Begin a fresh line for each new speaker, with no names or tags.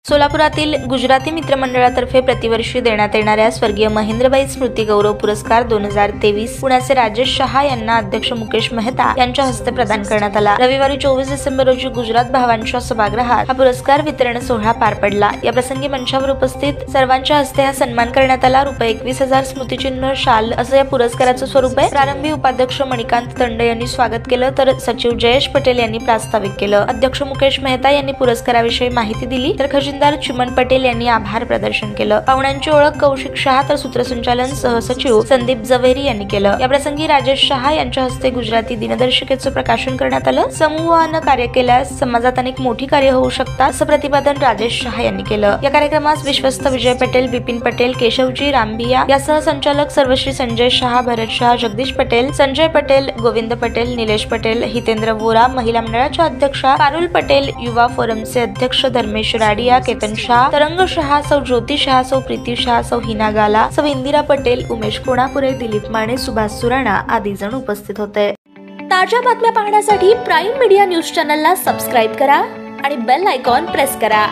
सोलापुरातील गुजराती मित्रमंडळातर्फे प्रतिवर्षी देण्यात येणाऱ्या स्वर्गीय महेंद्रबाई स्मृती गौरव पुरस्कार 2023 पुण्याचे राजेश शहा यांना अध्यक्ष मुकेश मेहता यांच्या हस्ते प्रदान करण्यात आला। रविवारी 24 डिसेंबर रोजी गुजरात भावांच्या सभागृहात हा पुरस्कार वितरण सोहळा पार पडला। या प्रसंगी मंचावर उपस्थित सर्वांच्या हस्ते हा सन्मान करण्यात आला। ₹21,000 स्मृतिचिन्ह शाल असं या पुरस्काराचं स्वरूप आहे। प्रारंभी उपाध्यक्ष मणिकांत तंड यांनी स्वागत केलं तर सचिव जयेश पटेल यांनी प्रास्ताविक केलं। अध्यक्ष मुकेश मेहता यांनी पुरस्काराविषयी माहिती दिली तर खजिनदार चिमन पटेल यांनी आभार प्रदर्शन केलं। पाहुण्यांची ओळख कौशिक शहा तर सूत्रसंचालन सहसचिव संदीप जवेरी यांनी केलं। या प्रसंगी राजेश शहा यांच्या हस्ते गुजराती दिनदर्शिकेचं प्रकाशन करण्यात आलं। समूहानं कार्य केल्यास समाजात अनेक मोठी कार्य होऊ शकतात असं प्रतिपादन राजेश शहा यांनी केलं। या कार्यक्रमास विश्वस्त विजय पटेल, बिपिन पटेल, केशवजी रामबिया यासह संचालक सर्वश्री संजय शहा, भरत शहा, जगदीश पटेल, संजय पटेल, गोविंद पटेल, निलेश पटेल, हितेंद्र वोरा, महिला मंडळाच्या अध्यक्षा पारुल पटेल, युवा फोरमचे अध्यक्ष धर्मेश राडिया, केतन शाह, तरंग शहा, सौ ज्योति शाह, सौ प्रीती शाह, सौ हिना गाला, सौ इंदिरा पटेल, उमेश कोणापुरे, दिलीप माने, सुभाष सुराणा आदी जण उपस्थित होते।
ताज्या बातम्या पाहण्यासाठी प्राईम मीडिया न्यूज चॅनलला सबस्क्राईब करा आणि बेल आयकॉन प्रेस करा।